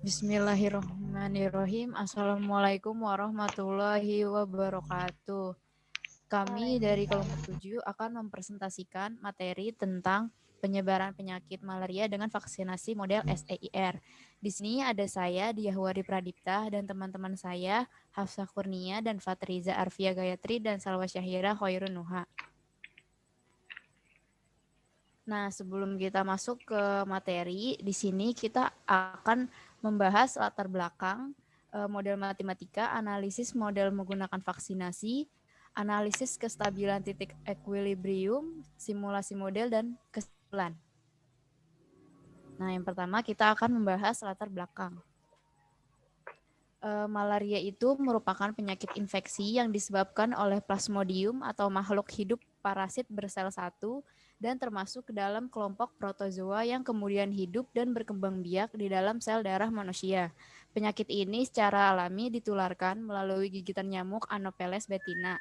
Bismillahirrahmanirrahim. Assalamualaikum warahmatullahi wabarakatuh. Kami dari kelompok 7 akan mempresentasikan materi tentang penyebaran penyakit malaria dengan vaksinasi model SEIR. Di sini ada saya, Diahwari Pradipta, dan teman-teman saya, Hafsah Kurnia dan Fatriza Arfia Gayatri dan Salwa Syahira Khairun Nuha. Nah, sebelum kita masuk ke materi, di sini kita akan membahas latar belakang model matematika, analisis model menggunakan vaksinasi, analisis kestabilan titik equilibrium, simulasi model, dan kesimpulan. Nah, yang pertama kita akan membahas latar belakang. Malaria itu merupakan penyakit infeksi yang disebabkan oleh Plasmodium atau makhluk hidup parasit bersel satu dan termasuk ke dalam kelompok protozoa yang kemudian hidup dan berkembang biak di dalam sel darah manusia. Penyakit ini secara alami ditularkan melalui gigitan nyamuk Anopheles betina.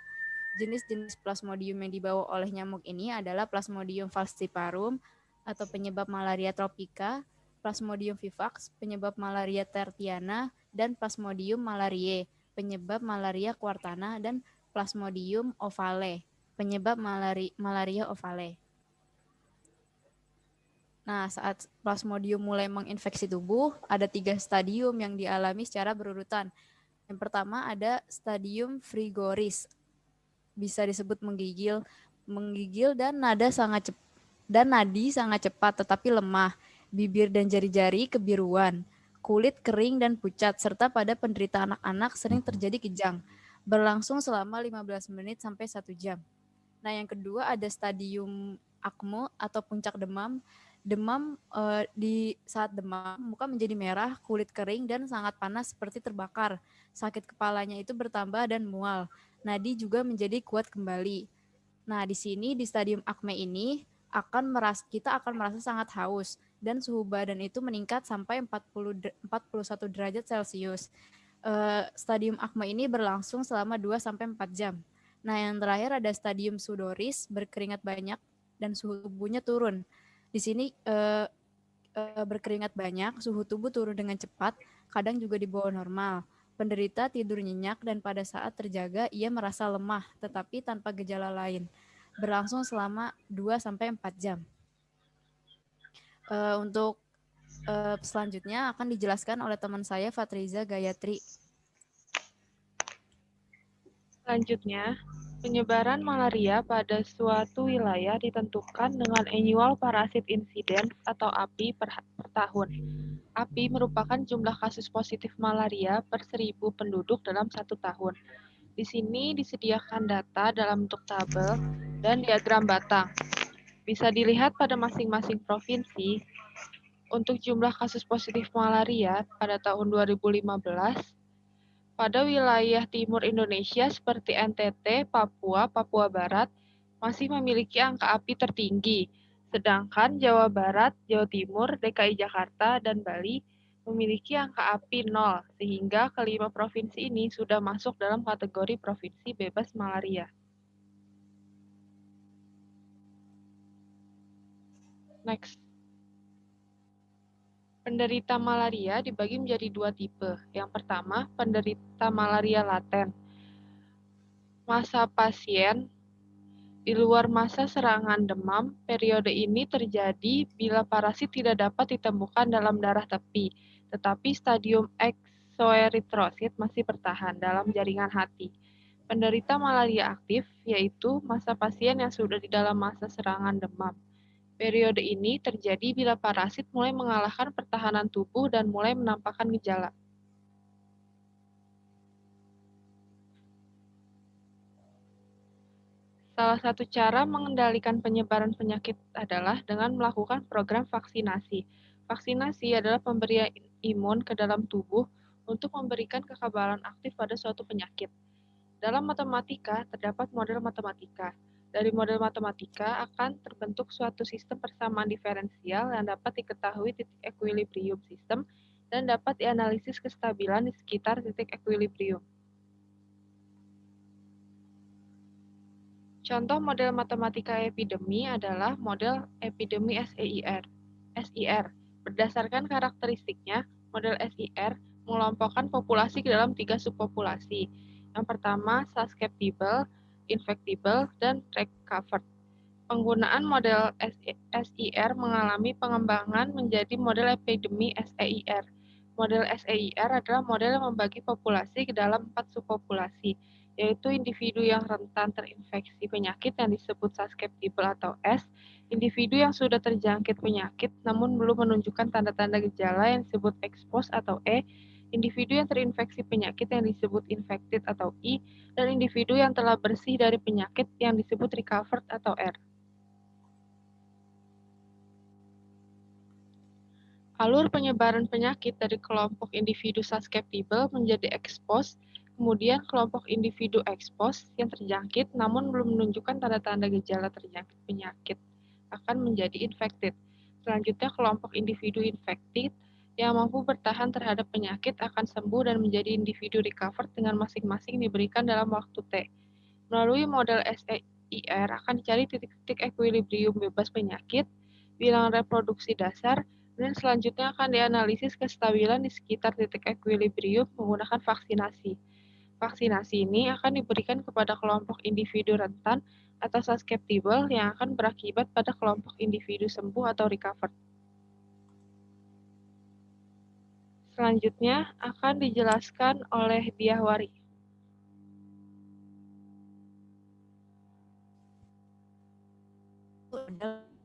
Jenis-jenis Plasmodium yang dibawa oleh nyamuk ini adalah Plasmodium falciparum atau penyebab malaria tropika, Plasmodium vivax, penyebab malaria tertiana, dan Plasmodium malariae, penyebab malaria quartana, dan Plasmodium ovale, penyebab malaria ovale. Nah, saat Plasmodium mulai menginfeksi tubuh, ada 3 stadium yang dialami secara berurutan. Yang pertama ada stadium frigoris, bisa disebut menggigil dan nadi sangat cepat tetapi lemah, bibir dan jari-jari kebiruan, kulit kering dan pucat, serta pada penderita anak-anak sering terjadi kejang, berlangsung selama 15 menit sampai 1 jam. Nah, yang kedua ada stadium akme atau puncak demam. Demam di saat demam, muka menjadi merah, kulit kering, dan sangat panas seperti terbakar. Sakit kepalanya itu bertambah dan mual. Nadi juga menjadi kuat kembali. Nah, di sini di stadium akme ini kita akan merasa sangat haus dan suhu badan itu meningkat sampai 41 derajat Celcius. Stadium akme ini berlangsung selama 2-4 jam. Nah, yang terakhir ada stadium sudoris, berkeringat banyak dan suhu tubuhnya turun. Di sini berkeringat banyak, suhu tubuh turun dengan cepat, kadang juga di bawah normal. Penderita tidur nyenyak dan pada saat terjaga ia merasa lemah tetapi tanpa gejala lain. Berlangsung selama 2-4 jam. Untuk selanjutnya akan dijelaskan oleh teman saya Fatriza Gayatri. Selanjutnya, penyebaran malaria pada suatu wilayah ditentukan dengan annual parasit incidence atau API per tahun. API merupakan jumlah kasus positif malaria per 1.000 penduduk dalam 1 tahun. Di sini disediakan data dalam bentuk tabel dan diagram batang. Bisa dilihat pada masing-masing provinsi. Untuk jumlah kasus positif malaria pada tahun 2015, pada wilayah timur Indonesia seperti NTT, Papua, Papua Barat masih memiliki angka API tertinggi, sedangkan Jawa Barat, Jawa Timur, DKI Jakarta, dan Bali memiliki angka API 0, sehingga kelima provinsi ini sudah masuk dalam kategori provinsi bebas malaria. Next. Penderita malaria dibagi menjadi 2 tipe. Yang pertama, penderita malaria laten. Masa pasien di luar masa serangan demam, periode ini terjadi bila parasit tidak dapat ditemukan dalam darah tepi, tetapi stadium eksoeritrosit masih bertahan dalam jaringan hati. Penderita malaria aktif, yaitu masa pasien yang sudah di dalam masa serangan demam. Periode ini terjadi bila parasit mulai mengalahkan pertahanan tubuh dan mulai menampakkan gejala. Salah satu cara mengendalikan penyebaran penyakit adalah dengan melakukan program vaksinasi. Vaksinasi adalah pemberian imun ke dalam tubuh untuk memberikan kekebalan aktif pada suatu penyakit. Dalam matematika, terdapat model matematika. Dari model matematika akan terbentuk suatu sistem persamaan diferensial yang dapat diketahui titik equilibrium sistem dan dapat dianalisis kestabilan di sekitar titik equilibrium. Contoh model matematika epidemi adalah model epidemi SEIR. Berdasarkan karakteristiknya, Model SIR mengelompokkan populasi ke dalam 3 subpopulasi. Yang pertama, susceptible, infectible, dan recovered. Penggunaan model SIR mengalami pengembangan menjadi model epidemi SEIR. Model SEIR adalah model yang membagi populasi ke dalam 4 subpopulasi, yaitu individu yang rentan terinfeksi penyakit yang disebut susceptible atau S, individu yang sudah terjangkit penyakit namun belum menunjukkan tanda-tanda gejala yang disebut exposed atau E, individu yang terinfeksi penyakit yang disebut infected atau I, dan individu yang telah bersih dari penyakit yang disebut recovered atau R. Alur penyebaran penyakit dari kelompok individu susceptible menjadi exposed, kemudian kelompok individu exposed yang terjangkit namun belum menunjukkan tanda-tanda gejala terjangkit penyakit akan menjadi infected. Selanjutnya, kelompok individu infected yang mampu bertahan terhadap penyakit akan sembuh dan menjadi individu recovered dengan masing-masing diberikan dalam waktu T. Melalui model SEIR akan dicari titik-titik equilibrium bebas penyakit, bilangan reproduksi dasar, dan selanjutnya akan dianalisis kestabilan di sekitar titik equilibrium menggunakan vaksinasi. Vaksinasi ini akan diberikan kepada kelompok individu rentan atau susceptible yang akan berakibat pada kelompok individu sembuh atau recovered. Selanjutnya akan dijelaskan oleh Diahwari.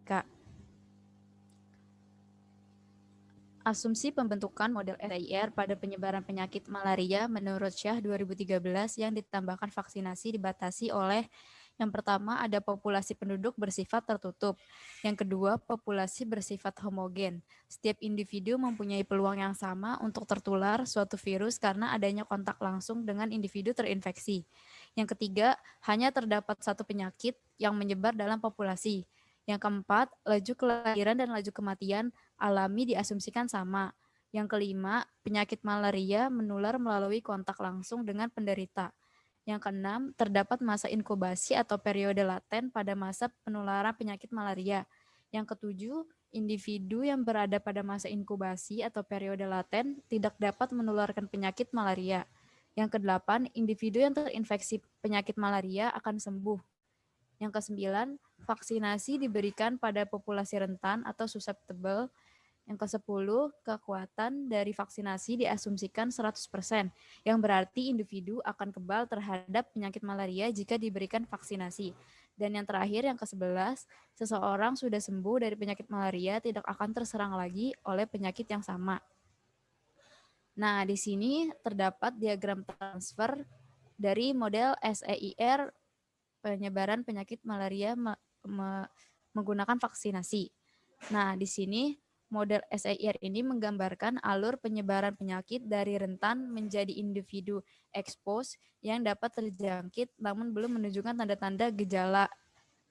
Kak. Asumsi pembentukan model SIR pada penyebaran penyakit malaria menurut Syah 2013 yang ditambahkan vaksinasi dibatasi oleh yang pertama ada populasi penduduk bersifat tertutup, yang kedua populasi bersifat homogen. Setiap individu mempunyai peluang yang sama untuk tertular suatu virus karena adanya kontak langsung dengan individu terinfeksi. Yang ketiga, hanya terdapat satu penyakit yang menyebar dalam populasi. Yang keempat, laju kelahiran dan laju kematian alami diasumsikan sama. Yang kelima, penyakit malaria menular melalui kontak langsung dengan penderita. Yang keenam, terdapat masa inkubasi atau periode laten pada masa penularan penyakit malaria. Yang ketujuh, individu yang berada pada masa inkubasi atau periode laten tidak dapat menularkan penyakit malaria. Yang kedelapan, individu yang terinfeksi penyakit malaria akan sembuh. Yang kesembilan, vaksinasi diberikan pada populasi rentan atau susceptible. Yang ke-10, kekuatan dari vaksinasi diasumsikan 100%, yang berarti individu akan kebal terhadap penyakit malaria jika diberikan vaksinasi. Dan yang terakhir, yang ke-11, seseorang sudah sembuh dari penyakit malaria tidak akan terserang lagi oleh penyakit yang sama. Nah, di sini terdapat diagram transfer dari model SEIR penyebaran penyakit malaria menggunakan vaksinasi. Nah, di sini model SIR ini menggambarkan alur penyebaran penyakit dari rentan menjadi individu expose yang dapat terjangkit namun belum menunjukkan tanda-tanda gejala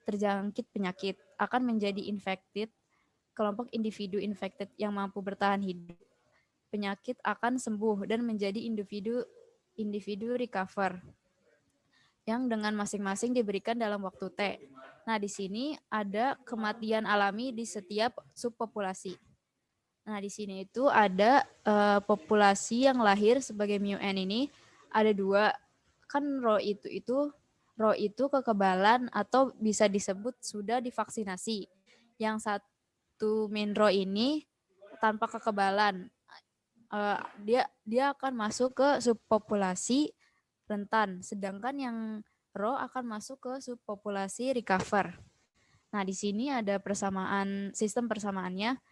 terjangkit penyakit, akan menjadi infected, kelompok individu infected yang mampu bertahan hidup, penyakit akan sembuh dan menjadi individu recover yang dengan masing-masing diberikan dalam waktu T. Nah, di sini ada kematian alami di setiap subpopulasi. Nah, di sini itu ada populasi yang lahir sebagai MUN ini ada dua. Kan Rho itu kekebalan atau bisa disebut sudah divaksinasi. Yang satu Minro ini tanpa kekebalan. Dia akan masuk ke subpopulasi rentan, sedangkan yang Rho akan masuk ke subpopulasi recover. Nah, di sini ada persamaan sistem persamaannya.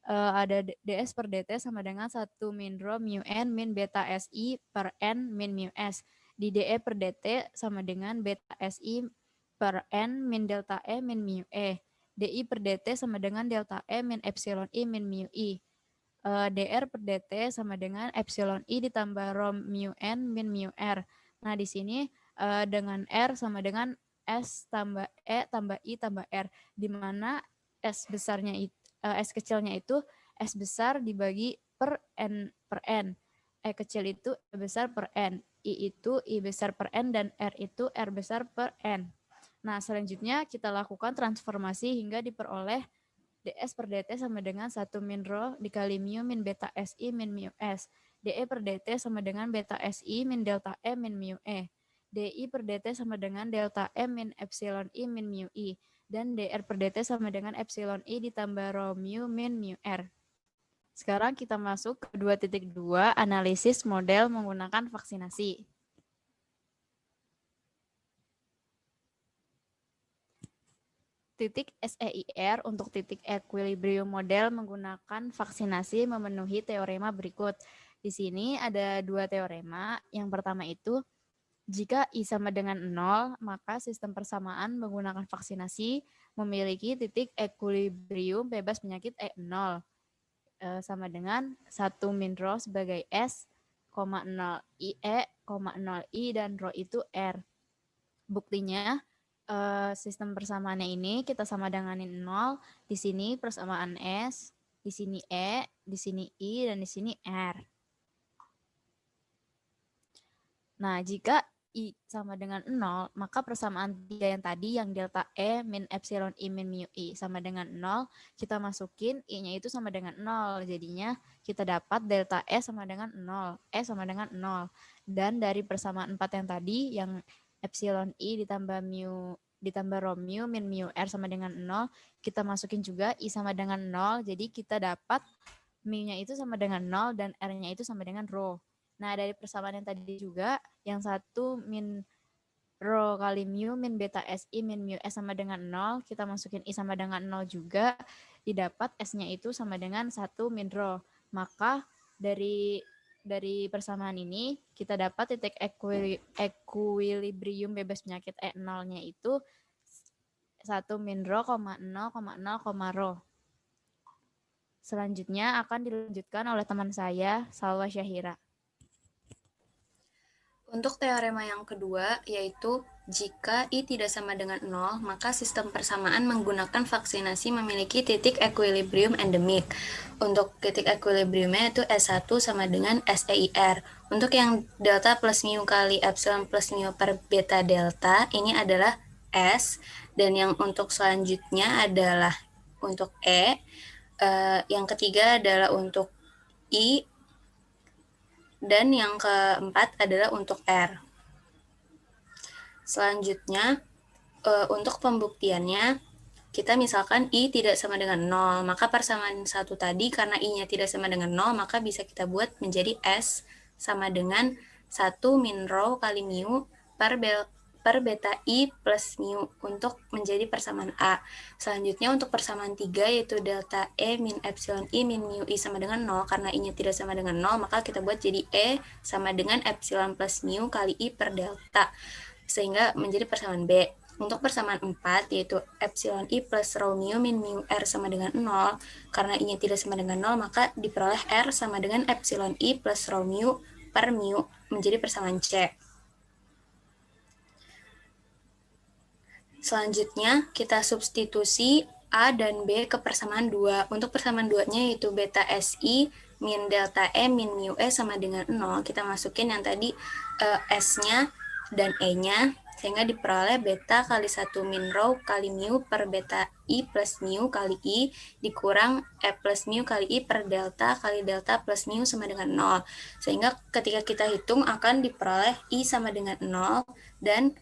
Ada DS per DT sama dengan 1 min Rho mu N min beta SI per N min mu S. Di DE per DT sama dengan beta SI per N min delta E min mu E. DI per DT sama dengan delta E min epsilon I min mu I. DR per DT sama dengan epsilon I ditambah Rho mu N min mu R. Nah, di sini dengan R sama dengan S tambah E tambah I tambah R, di mana S besarnya itu, S kecilnya itu S besar dibagi per N per N. E kecil itu E besar per N. I itu I besar per N dan R itu R besar per N. Nah, selanjutnya kita lakukan transformasi hingga diperoleh ds per dt sama dengan 1 min rho dikali mu min beta SI min mu S. dE per dt sama dengan beta SI min delta E min mu E. dI per dt sama dengan delta E min epsilon I min mu I. Dan dr per dt sama dengan epsilon I ditambah rho mu min mu R. Sekarang kita masuk ke 2.2 analisis model menggunakan vaksinasi. Titik SEIR untuk titik equilibrium model menggunakan vaksinasi memenuhi teorema berikut. Di sini ada dua teorema. Yang pertama itu, jika I sama dengan 0, maka sistem persamaan menggunakan vaksinasi memiliki titik equilibrium bebas penyakit E0 sama dengan 1 min rho sebagai S, 0 I E, 0 I, dan rho itu R. Buktinya, sistem persamaannya ini kita sama denganin 0, di sini persamaan S, di sini E, di sini I, dan di sini R. Nah, jika I sama dengan 0, maka persamaan 3 yang tadi yang delta E min epsilon I min mu I sama dengan 0, kita masukin I-nya itu sama dengan 0. Jadinya kita dapat delta E sama dengan 0, E sama dengan 0. Dan dari persamaan 4 yang tadi, yang epsilon I ditambah rho mu min mu R sama dengan 0, kita masukin juga I sama dengan 0, jadi kita dapat mu-nya itu sama dengan 0 dan R-nya itu sama dengan rho. Nah, dari persamaan yang tadi juga, yang 1 min rho kali mu min beta SI min mu S sama dengan 0, kita masukin I sama dengan 0 juga, didapat S-nya itu sama dengan 1 min rho. Maka dari persamaan ini, kita dapat titik equilibrium bebas penyakit E0-nya itu 1 min rho, 0, 0, rho. Selanjutnya akan dilanjutkan oleh teman saya, Salwa Syahira. Untuk teorema yang kedua, yaitu jika I tidak sama dengan 0, maka sistem persamaan menggunakan vaksinasi memiliki titik equilibrium endemik. Untuk titik equilibriumnya itu S1 sama dengan SEIR. Untuk yang delta plus mu kali epsilon plus mu per beta delta, ini adalah S. Dan yang untuk selanjutnya adalah untuk E. Yang ketiga adalah untuk I. Dan yang keempat adalah untuk R. Selanjutnya, untuk pembuktiannya, kita misalkan I tidak sama dengan 0, maka persamaan 1 tadi karena I-nya tidak sama dengan 0, maka bisa kita buat menjadi S sama dengan 1 min rho kali mu per beta I plus mu untuk menjadi persamaan A. Selanjutnya untuk persamaan 3 yaitu delta E min epsilon I min mu I sama dengan 0. Karena I-nya tidak sama dengan 0, maka kita buat jadi E sama dengan epsilon plus mu kali I per delta. Sehingga menjadi persamaan B. Untuk persamaan 4 yaitu epsilon I plus rho mu min mu R sama dengan 0. Karena I-nya tidak sama dengan 0, maka diperoleh R sama dengan epsilon I plus rho mu per mu menjadi persamaan C. Selanjutnya, kita substitusi A dan B ke persamaan 2. Untuk persamaan 2-nya yaitu beta SI min delta E min mu E sama dengan 0. Kita masukin yang tadi S-nya dan E-nya, sehingga diperoleh beta kali 1 min rho kali mu per beta I plus mu kali I dikurang E plus mu kali I per delta kali delta plus mu sama dengan 0. Sehingga ketika kita hitung akan diperoleh I sama dengan 0 dan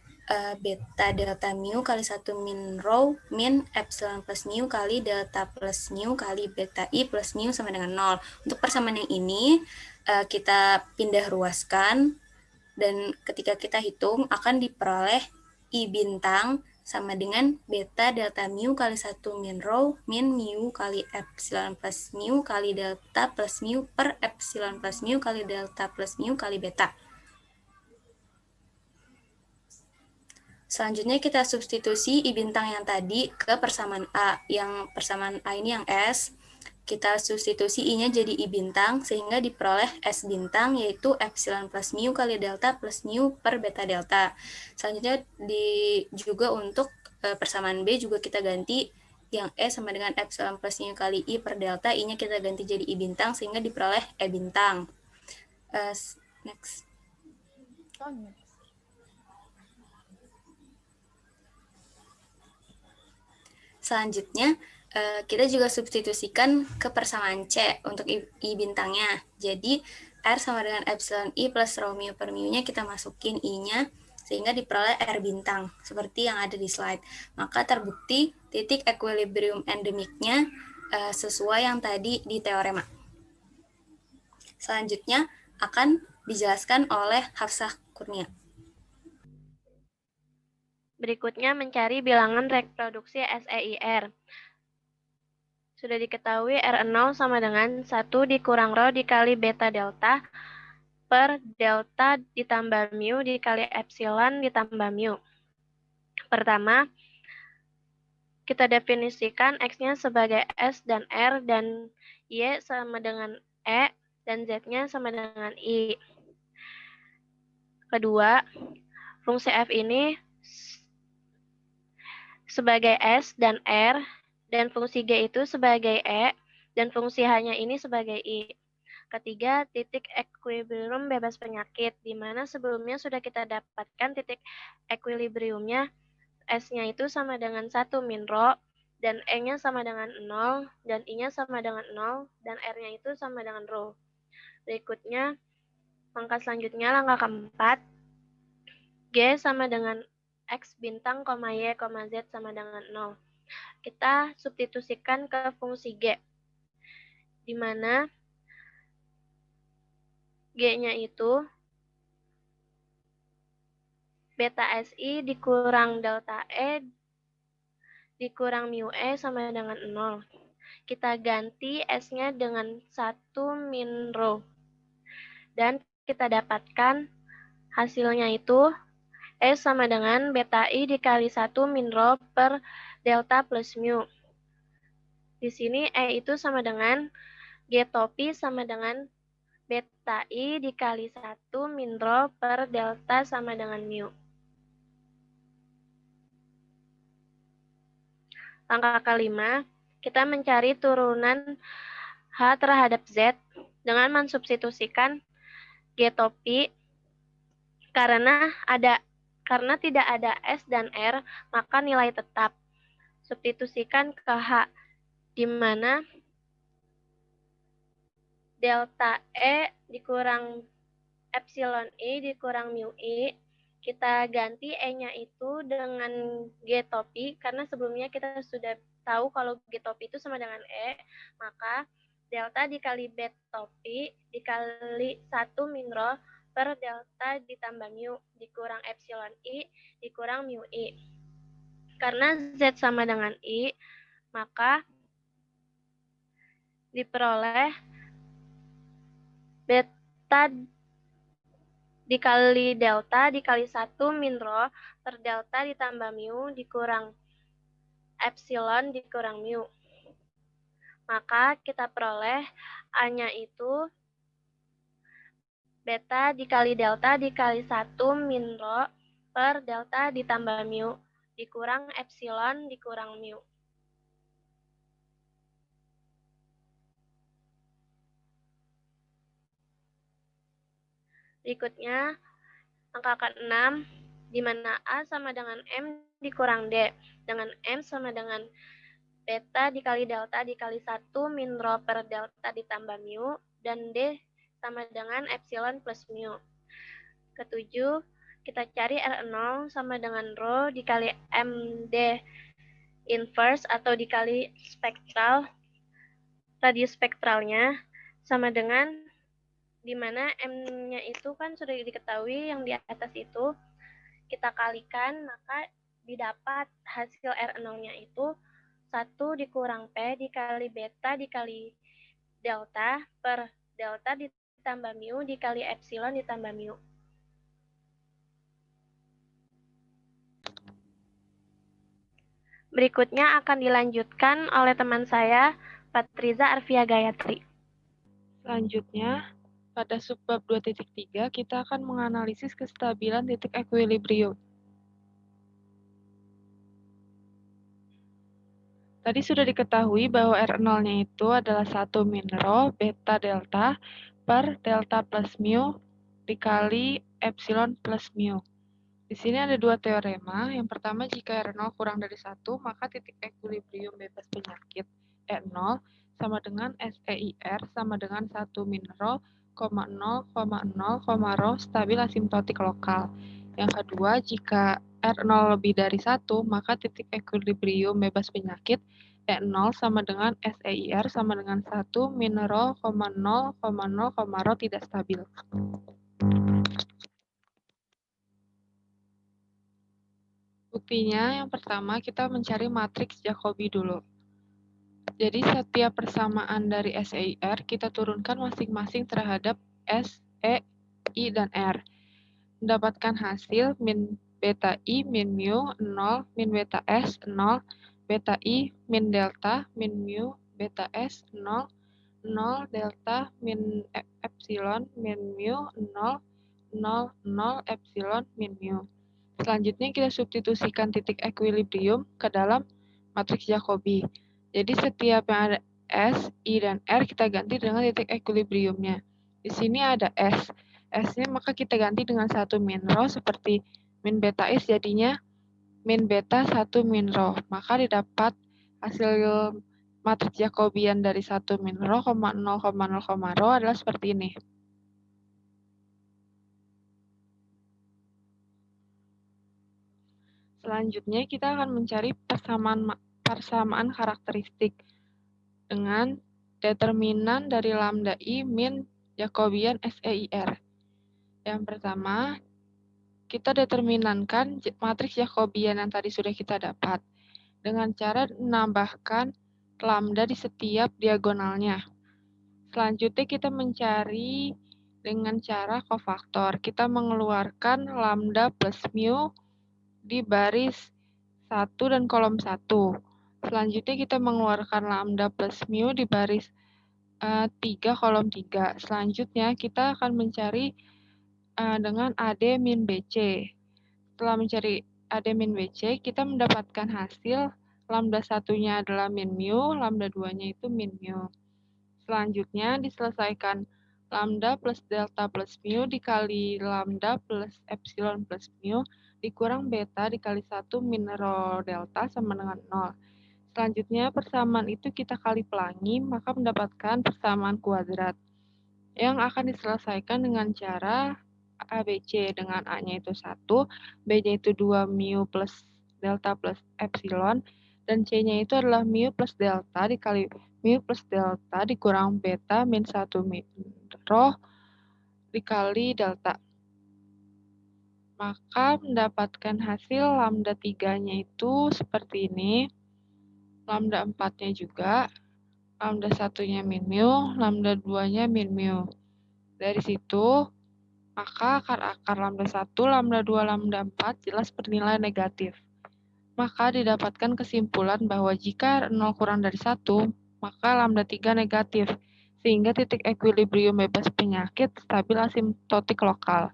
beta delta mu kali 1 min rho min epsilon plus mu kali delta plus mu kali beta I plus mu sama dengan 0. Untuk persamaan yang ini kita pindah ruaskan dan ketika kita hitung akan diperoleh I bintang sama dengan beta delta mu kali 1 min rho min mu kali epsilon plus mu kali delta plus mu per epsilon plus mu kali delta plus mu kali beta. Selanjutnya kita substitusi I bintang yang tadi ke persamaan A. Yang persamaan A ini yang S. Kita substitusi I-nya jadi I bintang sehingga diperoleh S bintang yaitu epsilon plus mu kali delta plus mu per beta delta. Selanjutnya juga untuk persamaan B juga kita ganti yang E sama dengan epsilon plus mu kali I per delta. I-nya kita ganti jadi I bintang sehingga diperoleh E bintang. Next. Selanjutnya, kita juga substitusikan ke persamaan C untuk I bintangnya. Jadi, R sama dengan epsilon I plus rho mu per mu-nya kita masukin I-nya, sehingga diperoleh R bintang, seperti yang ada di slide. Maka terbukti titik equilibrium endemiknya sesuai yang tadi di teorema. Selanjutnya akan dijelaskan oleh Hafsah Kurnia. Berikutnya mencari bilangan reproduksi SEIR. Sudah diketahui R0 sama dengan 1 dikurang rho dikali beta delta per delta ditambah mu dikali epsilon ditambah mu. Pertama, kita definisikan X-nya sebagai S dan R dan Y sama dengan E dan Z-nya sama dengan I. Kedua, fungsi F ini sebagai S dan R, dan fungsi G itu sebagai E, dan fungsi H-nya ini sebagai I. Ketiga, titik equilibrium bebas penyakit, di mana sebelumnya sudah kita dapatkan titik equilibriumnya, S-nya itu sama dengan 1 min rho, dan E-nya sama dengan 0, dan I-nya sama dengan 0, dan R-nya itu sama dengan rho. Berikutnya, langkah selanjutnya, langkah keempat, G sama dengan X bintang, Y, Z sama dengan 0. Kita substitusikan ke fungsi G, di mana G-nya itu beta SI dikurang delta E dikurang mu E sama dengan 0. Kita ganti S-nya dengan 1 min rho. Dan kita dapatkan hasilnya itu E sama dengan beta I dikali 1 min rho per delta plus mu. Di sini E itu sama dengan G topi sama dengan beta I dikali 1 min rho per delta sama dengan mu. Langkah kelima, kita mencari turunan H terhadap Z dengan mensubstitusikan G topi karena tidak ada S dan R, maka nilai tetap. Substitusikan ke H, di mana delta E dikurang epsilon I dikurang mu I, kita ganti E-nya itu dengan G topi, karena sebelumnya kita sudah tahu kalau G topi itu sama dengan E, maka delta dikali B topi dikali 1 min rho per delta ditambah mu dikurang epsilon I dikurang mu I. Karena Z sama dengan I, maka diperoleh beta dikali delta dikali 1 min rho per delta ditambah mu dikurang epsilon dikurang mu. Maka kita peroleh A-nya itu beta dikali delta dikali 1 min rho per delta ditambah mu dikurang epsilon dikurang mu. Berikutnya, angka ke-6, di mana A sama dengan M dikurang D, dengan M sama dengan beta dikali delta dikali 1 min rho per delta ditambah mu, dan D sama dengan epsilon plus mu. Ketujuh, kita cari R0 sama dengan rho dikali MD inverse atau dikali spektral, radius spektralnya sama dengan, di mana M-nya itu kan sudah diketahui yang di atas itu, kita kalikan, maka didapat hasil R0-nya itu 1 dikurang P dikali beta dikali delta per delta ditambah mu dikali epsilon ditambah mu. Berikutnya akan dilanjutkan oleh teman saya, Patriza Arvia Gayatri. Selanjutnya, pada subbab 2.3, kita akan menganalisis kestabilan titik equilibrium. Tadi sudah diketahui bahwa R0-nya itu adalah 1 min rho beta delta per delta plus mu dikali epsilon plus mu. Di sini ada dua teorema. Yang pertama, jika R0 kurang dari 1, maka titik ekuilibrium bebas penyakit E0 sama dengan SEIR sama dengan 1 min rho, 0,0, rho stabil asimptotik lokal. Yang kedua, jika R0 lebih dari 1, maka titik ekuilibrium bebas penyakit E0 sama dengan SEIR sama dengan 1 min rho, 0,0, rho tidak stabil. Buktinya, yang pertama kita mencari matriks Jacobi dulu. Jadi setiap persamaan dari SEIR kita turunkan masing-masing terhadap S, E, I, dan R. Mendapatkan hasil min beta I, min mu, 0, min beta S, 0, beta I, min delta, min mu, beta S, 0, 0, delta, min epsilon, min mu, 0, 0, 0, epsilon, min mu. Selanjutnya kita substitusikan titik ekuilibrium ke dalam matriks Jacobi. Jadi setiap yang ada S, I, dan R kita ganti dengan titik ekuilibriumnya. Di sini ada S. S-nya maka kita ganti dengan 1 min rho seperti min beta S jadinya min beta 1 min rho. Maka didapat hasil matriks Jacobian dari 1 min rho, 0, rho adalah seperti ini. Selanjutnya kita akan mencari persamaan karakteristik dengan determinan dari lambda I min Jacobian SEIR. Yang pertama, kita determinankan matriks Jacobian yang tadi sudah kita dapat dengan cara menambahkan lambda di setiap diagonalnya. Selanjutnya kita mencari dengan cara kofaktor. Kita mengeluarkan lambda plus mu di baris 1 dan kolom 1. Selanjutnya kita mengeluarkan lambda plus mu di baris 3 kolom 3. Selanjutnya kita akan mencari dengan AD min BC. Setelah mencari AD min BC, kita mendapatkan hasil lambda 1-nya adalah min mu, lambda 2-nya itu min mu. Selanjutnya diselesaikan lambda plus delta plus mu dikali lambda plus epsilon plus mu dikurang beta dikali 1 min rho delta sama dengan 0. Selanjutnya persamaan itu kita kali pelangi, maka mendapatkan persamaan kuadrat yang akan diselesaikan dengan cara ABC dengan A-nya itu 1, B-nya itu 2 mu plus delta plus epsilon, dan C-nya itu adalah mu plus delta dikali mu plus delta dikurang beta min 1 min rho dikali delta. Maka mendapatkan hasil lambda 3-nya itu seperti ini. Lambda 4-nya juga. Lambda 1-nya min mu, lambda 2-nya min mu. Dari situ, maka akar-akar lambda 1, lambda 2, lambda 4 jelas bernilai negatif. Maka didapatkan kesimpulan bahwa jika 0 kurang dari 1, maka lambda 3 negatif, sehingga titik ekuilibrium bebas penyakit stabil asimptotik lokal.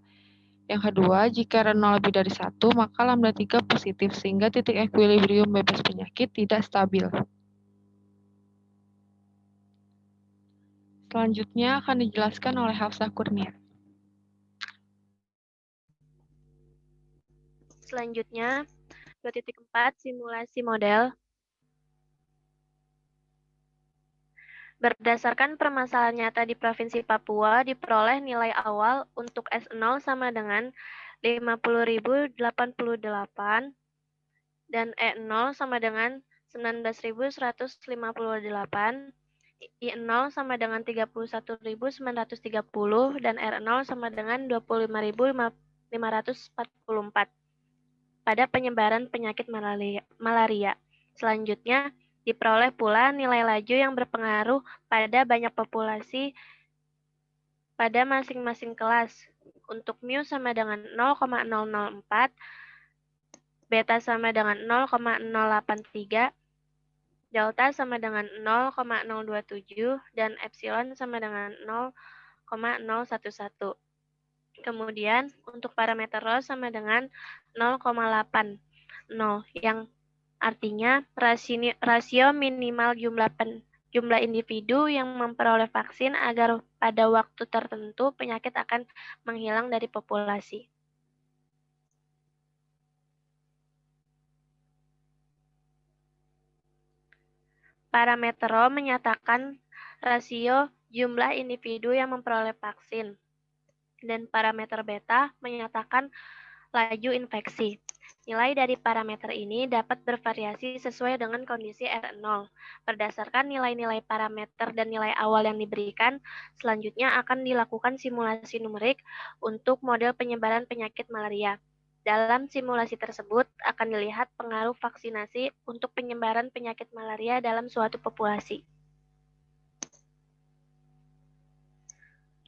Yang kedua, jika 0 lebih dari 1, maka lambda 3 positif, sehingga titik ekuilibrium bebas penyakit tidak stabil. Selanjutnya akan dijelaskan oleh Hafsah Kurnia. Selanjutnya, 2.4 simulasi model. Berdasarkan permasalahan nyata di Provinsi Papua, diperoleh nilai awal untuk S0 sama dengan 50.088 dan E0 sama dengan 19.158, I0 sama dengan 31.930, dan R0 sama dengan 25.544 pada penyebaran penyakit malaria. Selanjutnya, diperoleh pula nilai laju yang berpengaruh pada banyak populasi pada masing-masing kelas. Untuk mu sama dengan 0,004, beta sama dengan 0,083, delta sama dengan 0,027, dan epsilon sama dengan 0,011. Kemudian, untuk parameter rho sama dengan 0,80, yang artinya rasio minimal jumlah individu yang memperoleh vaksin agar pada waktu tertentu penyakit akan menghilang dari populasi. Parameter Rho menyatakan rasio jumlah individu yang memperoleh vaksin. Dan parameter beta menyatakan laju infeksi. Nilai dari parameter ini dapat bervariasi sesuai dengan kondisi R0. Berdasarkan nilai-nilai parameter dan nilai awal yang diberikan, selanjutnya akan dilakukan simulasi numerik untuk model penyebaran penyakit malaria. Dalam simulasi tersebut akan dilihat pengaruh vaksinasi untuk penyebaran penyakit malaria dalam suatu populasi.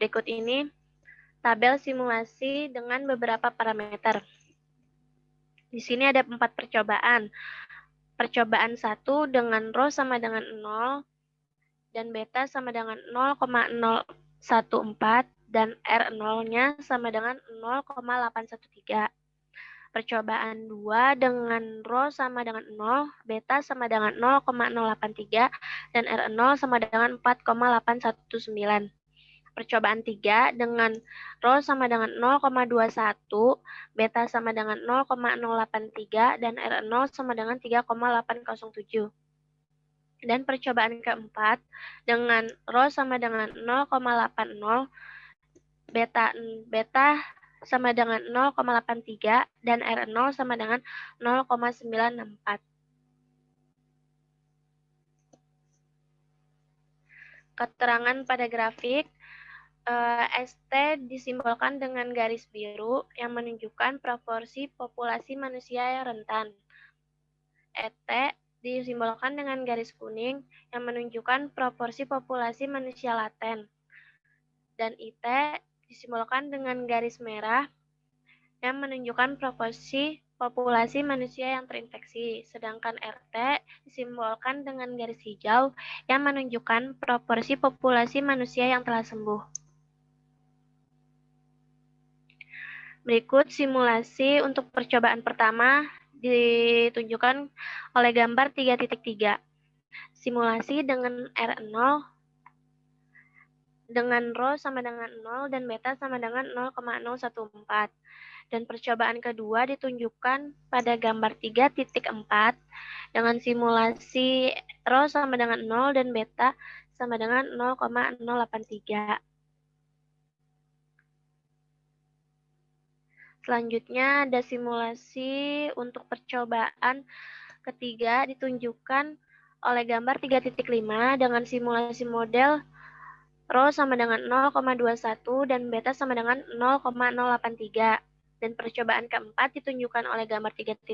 Berikut ini tabel simulasi dengan beberapa parameter. Di sini ada 4 percobaan. Percobaan 1 dengan Rho sama dengan 0 dan beta sama dengan 0,014 dan R0-nya sama dengan 0,813. Percobaan 2 dengan Rho sama dengan 0, beta sama dengan 0,083, dan R0 sama dengan 4,819. Percobaan 3 dengan Rho sama dengan 0,21, beta sama dengan 0,083, dan R0 sama dengan 3,807. Dan percobaan keempat dengan Rho sama dengan 0,80, beta sama dengan 0,83 dan R0 sama dengan 0,964. Keterangan pada grafik, ST disimbolkan dengan garis biru yang menunjukkan proporsi populasi manusia yang rentan. ET disimbolkan dengan garis kuning yang menunjukkan proporsi populasi manusia laten. Dan IT disimbolkan dengan garis merah yang menunjukkan proporsi populasi manusia yang terinfeksi, sedangkan RT disimbolkan dengan garis hijau yang menunjukkan proporsi populasi manusia yang telah sembuh. Berikut simulasi untuk percobaan pertama ditunjukkan oleh gambar 3.3. Simulasi dengan R0 dengan Rho sama dengan 0 dan beta sama dengan 0,014. Dan percobaan kedua ditunjukkan pada gambar 3.4 dengan simulasi Rho sama dengan 0 dan beta sama dengan 0,083. Selanjutnya ada simulasi untuk percobaan ketiga ditunjukkan oleh gambar 3.5 dengan simulasi model Rho sama dengan 0,21 dan beta sama dengan 0,083. Dan percobaan keempat ditunjukkan oleh gambar 3.4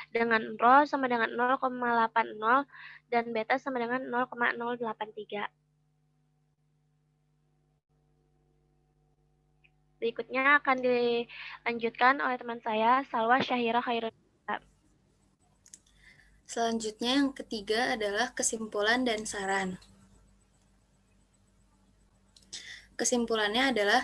dengan Rho sama dengan 0,80 dan beta sama dengan 0,083. Berikutnya akan dilanjutkan oleh teman saya, Salwa Syahira Khairul. Selanjutnya yang ketiga adalah kesimpulan dan saran. Kesimpulannya adalah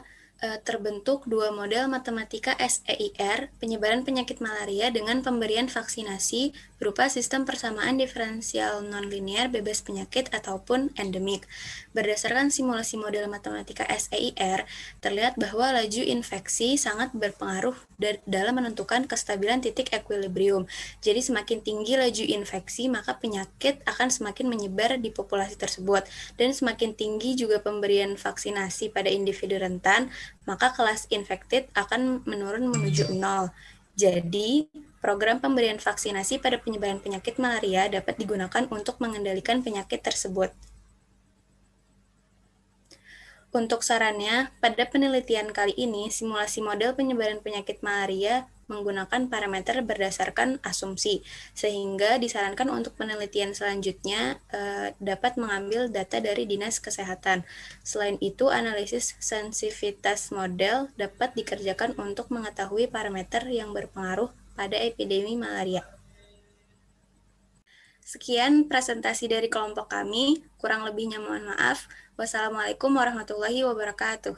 terbentuk dua model matematika SEIR, penyebaran penyakit malaria dengan pemberian vaksinasi berupa sistem persamaan diferensial nonlinear bebas penyakit ataupun endemik. Berdasarkan simulasi model matematika SEIR, terlihat bahwa laju infeksi sangat berpengaruh dalam menentukan kestabilan titik equilibrium. Jadi semakin tinggi laju infeksi, maka penyakit akan semakin menyebar di populasi tersebut. Dan semakin tinggi juga pemberian vaksinasi pada individu rentan, maka kelas infected akan menurun menuju 0. Jadi, program pemberian vaksinasi pada penyebaran penyakit malaria dapat digunakan untuk mengendalikan penyakit tersebut. Untuk sarannya, pada penelitian kali ini, simulasi model penyebaran penyakit malaria menggunakan parameter berdasarkan asumsi, sehingga disarankan untuk penelitian selanjutnya dapat mengambil data dari Dinas Kesehatan. Selain itu, analisis sensitivitas model dapat dikerjakan untuk mengetahui parameter yang berpengaruh pada epidemi malaria. Sekian presentasi dari kelompok kami, kurang lebihnya mohon maaf. Wassalamualaikum warahmatullahi wabarakatuh.